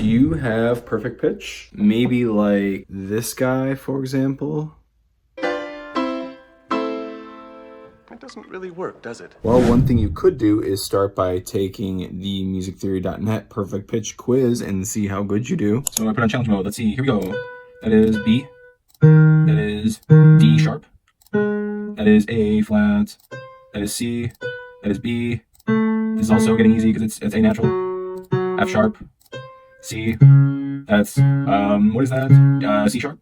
Do you have perfect pitch? Maybe like this guy, for example? That doesn't really work, does it? Well, one thing you could do is start by taking the musictheory.net perfect pitch quiz and see how good you do. So I put on challenge mode. Let's see. Here we go. That is B. That is D sharp. That is A flat. That is C. That is B. This is also getting easy because it's A natural. F sharp. C. That's what is that? C sharp.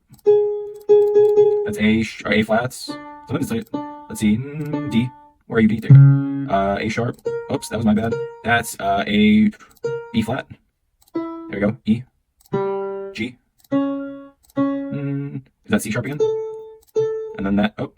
That's A flats. Something to say it. Let's see. D. Where are you, D? There. A sharp. Oops, that was my bad. That's A B flat. There we go. E. G. Is that C sharp again? And then that. Oh.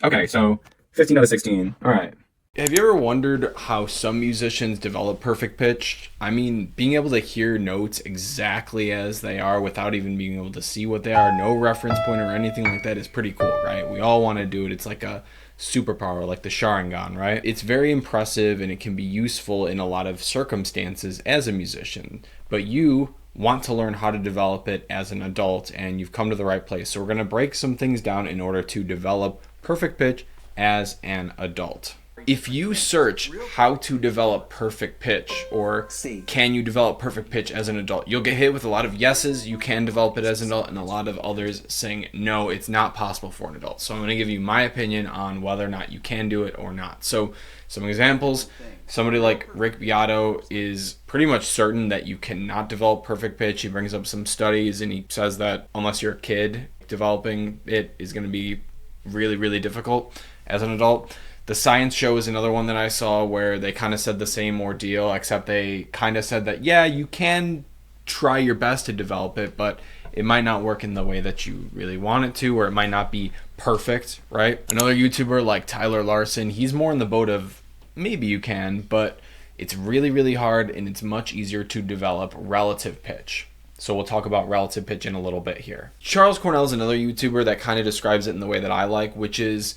Okay, so 15 out of 16. All right. Have you ever wondered how some musicians develop perfect pitch? I mean, being able to hear notes exactly as they are without even being able to see what they are, no reference point or anything like that is pretty cool, right? We all want to do it. It's like a superpower, like the Sharingan, right? It's very impressive and it can be useful in a lot of circumstances as a musician. But you want to learn how to develop it as an adult, and you've come to the right place. So we're going to break some things down in order to develop perfect pitch as an adult. If you search how to develop perfect pitch or can you develop perfect pitch as an adult, you'll get hit with a lot of yeses, you can develop it as an adult, and a lot of others saying no, it's not possible for an adult. So I'm going to give you my opinion on whether or not you can do it or not. So some examples, somebody like Rick Beato is pretty much certain that you cannot develop perfect pitch. He brings up some studies and he says that unless you're a kid, developing it is going to be really, really difficult as an adult. The Science Show is another one that I saw where they kind of said the same ordeal, except they kind of said that, yeah, you can try your best to develop it, but it might not work in the way that you really want it to, or it might not be perfect, right? Another YouTuber like Tyler Larson, he's more in the boat of maybe you can, but it's really, really hard and it's much easier to develop relative pitch. So we'll talk about relative pitch in a little bit here. Charles Cornell is another YouTuber that kind of describes it in the way that I like, which is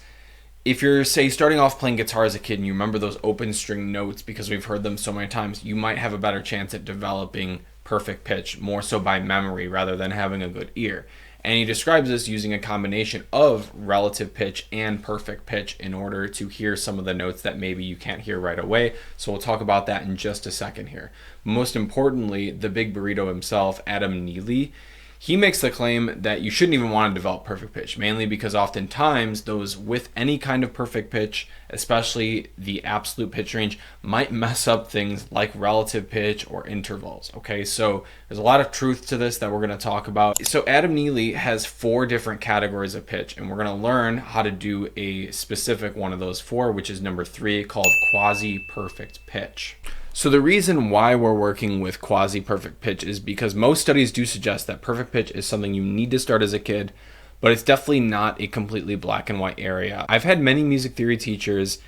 if you're, say, starting off playing guitar as a kid and you remember those open string notes because we've heard them so many times, you might have a better chance at developing perfect pitch, more so by memory rather than having a good ear. And he describes this using a combination of relative pitch and perfect pitch in order to hear some of the notes that maybe you can't hear right away. So we'll talk about that in just a second here. Most importantly, the big burrito himself, Adam Neely, he makes the claim that you shouldn't even want to develop perfect pitch, mainly because oftentimes those with any kind of perfect pitch, especially the absolute pitch range, might mess up things like relative pitch or intervals. Okay, so there's a lot of truth to this that we're going to talk about. So Adam Neely has 4 different categories of pitch, and we're going to learn how to do a specific one of those 4, which is number 3, called quasi-perfect pitch. So the reason why we're working with quasi-perfect pitch is because most studies do suggest that perfect pitch is something you need to start as a kid, but it's definitely not a completely black and white area. I've had many music theory teachers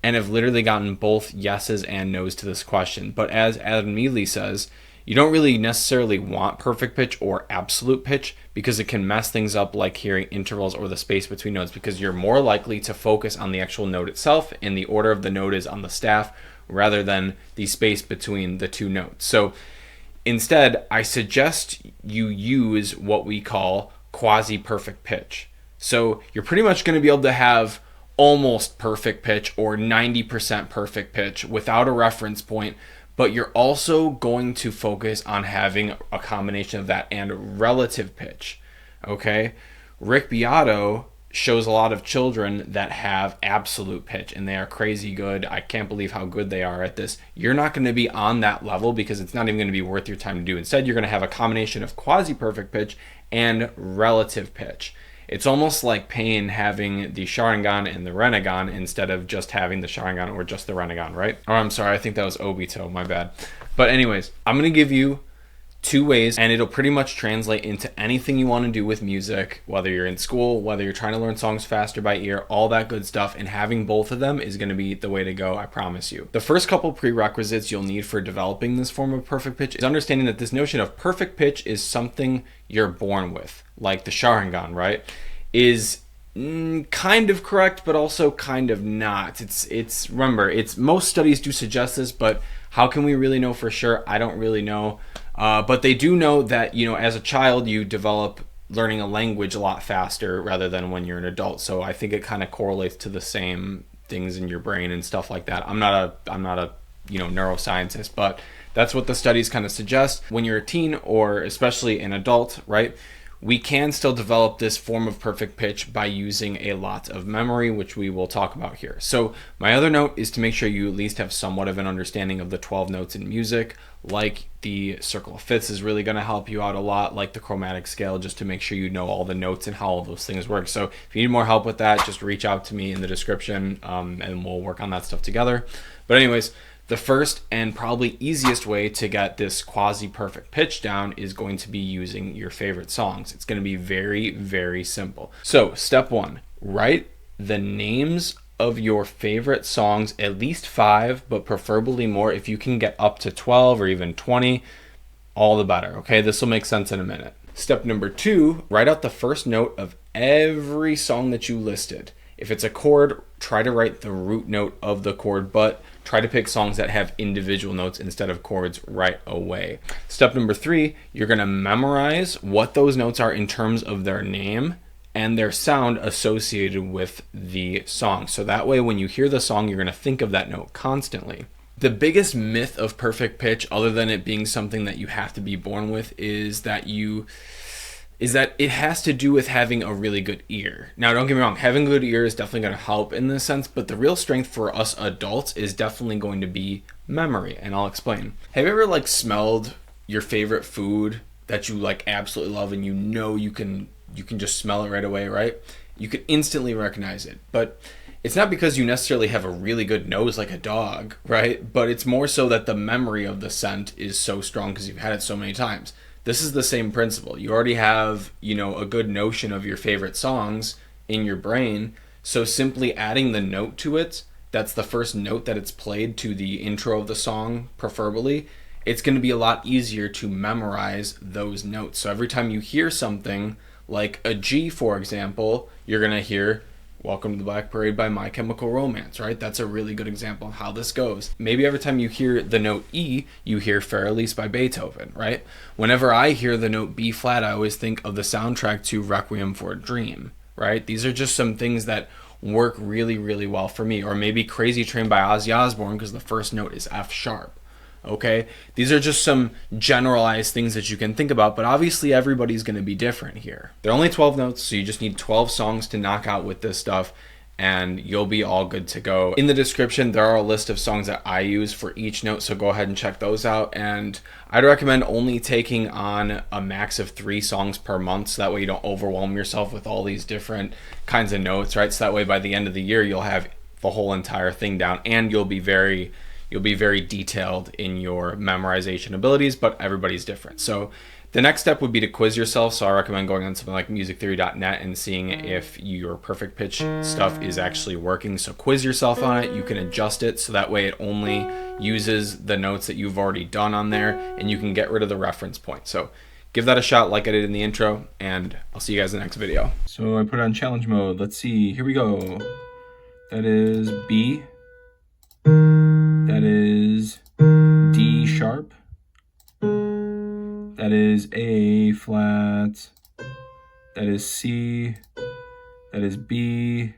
and have literally gotten both yeses and nos to this question. But as Adam Neely says, you don't really necessarily want perfect pitch or absolute pitch because it can mess things up, like hearing intervals or the space between notes, because you're more likely to focus on the actual note itself and the order of the note is on the staff rather than the space between the 2 notes. So instead, I suggest you use what we call quasi-perfect pitch. So you're pretty much going to be able to have almost perfect pitch or 90% perfect pitch without a reference point, but you're also going to focus on having a combination of that and relative pitch. Okay? Rick Beato shows a lot of children that have absolute pitch and they are crazy good. I can't believe how good they are at this. You're not going to be on that level because it's not even going to be worth your time to do. Instead, you're going to have a combination of quasi-perfect pitch and relative pitch. It's almost like Pain having the Sharingan and the Renegan instead of just having the Sharingan or just the Renegan, right? Or I'm sorry, I think that was Obito, my bad. But anyways, I'm going to give you 2 ways, and it'll pretty much translate into anything you want to do with music, whether you're in school, whether you're trying to learn songs faster by ear, all that good stuff, and having both of them is going to be the way to go, I promise you. The first couple prerequisites you'll need for developing this form of perfect pitch is understanding that this notion of perfect pitch is something you're born with, like the Sharingan, right? Is kind of correct, but also kind of not. Remember, most studies do suggest this, but how can we really know for sure? I don't really know. But they do know that, as a child, you develop learning a language a lot faster rather than when you're an adult. So I think it kind of correlates to the same things in your brain and stuff like that. I'm not a neuroscientist, but that's what the studies kind of suggest. When you're a teen or especially an adult, right? We can still develop this form of perfect pitch by using a lot of memory, which we will talk about here. So my other note is to make sure you at least have somewhat of an understanding of the 12 notes in music. Like the circle of fifths is really going to help you out a lot, like the chromatic scale, just to make sure you know all the notes and how all those things work. So if you need more help with that, just reach out to me in the description, and we'll work on that stuff together. But anyways, the first and probably easiest way to get this quasi-perfect pitch down is going to be using your favorite songs. It's going to be very, very simple. So step one, write the names of your favorite songs, at least 5, but preferably more. If you can get up to 12 or even 20, all the better. Okay, this will make sense in a minute. Step number 2, write out the first note of every song that you listed. If it's a chord, try to write the root note of the chord, but try to pick songs that have individual notes instead of chords right away. Step number 3, you're going to memorize what those notes are in terms of their name and their sound associated with the song. So that way, when you hear the song, you're going to think of that note constantly. The biggest myth of perfect pitch, other than it being something that you have to be born with, is that it has to do with having a really good ear. Now, don't get me wrong, having a good ear is definitely going to help in this sense, but the real strength for us adults is definitely going to be memory, and I'll explain. Have you ever smelled your favorite food that you absolutely love, and you can just smell it right away, right? You can instantly recognize it, but it's not because you necessarily have a really good nose like a dog, right? But it's more so that the memory of the scent is so strong because you've had it so many times. This is the same principle. You already have, a good notion of your favorite songs in your brain. So simply adding the note to it, that's the first note that it's played to the intro of the song, preferably, it's going to be a lot easier to memorize those notes. So every time you hear something like a G, for example, you're going to hear Welcome to the Black Parade by My Chemical Romance, right? That's a really good example of how this goes. Maybe every time you hear the note E, you hear Fairlies by Beethoven, right? Whenever I hear the note B flat, I always think of the soundtrack to Requiem for a Dream, right? These are just some things that work really, really well for me. Or maybe Crazy Train by Ozzy Osbourne because the first note is F sharp. Okay, these are just some generalized things that you can think about, but obviously everybody's going to be different here. There are only 12 notes, so you just need 12 songs to knock out with this stuff, and you'll be all good to go. In the description, there are a list of songs that I use for each note, so go ahead and check those out. And I'd recommend only taking on a max of 3 songs per month, so that way you don't overwhelm yourself with all these different kinds of notes, right? So that way by the end of the year, you'll have the whole entire thing down, and you'll be very detailed in your memorization abilities, but everybody's different. So the next step would be to quiz yourself. So I recommend going on something like musictheory.net and seeing if your perfect pitch stuff is actually working. So quiz yourself on it. You can adjust it so that way it only uses the notes that you've already done on there, and you can get rid of the reference point. So give that a shot like I did in the intro, and I'll see you guys in the next video. So I put on challenge mode. Let's see. Here we go. That is B. That is D sharp. That is A flat. That is C. That is B.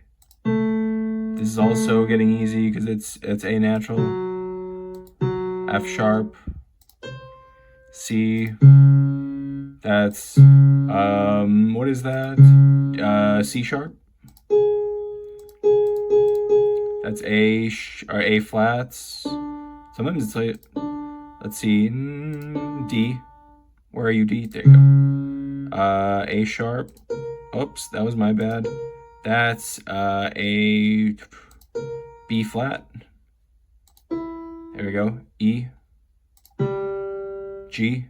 This is also getting easy because it's A natural. F sharp. C. That's what is that? C sharp. That's A flats. Sometimes it's like, let's see, D. Where are you, D? There you go. A sharp. Oops, that was my bad. That's a B flat. There we go. E. G.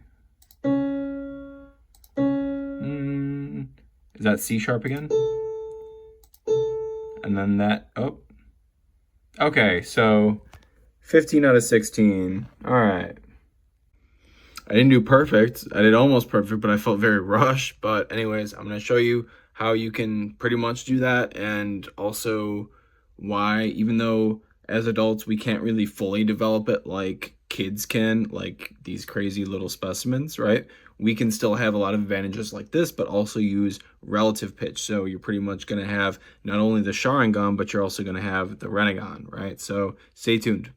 Is that C sharp again? And then that, okay, so 15 out of 16. All right. I didn't do perfect. I did almost perfect, but I felt very rushed. But anyways, I'm going to show you how you can pretty much do that, and also why, even though as adults we can't really fully develop it like kids can, like these crazy little specimens, right? We can still have a lot of advantages like this, but also use relative pitch. So you're pretty much going to have not only the Sharingan, but you're also going to have the Renegon, right? So stay tuned.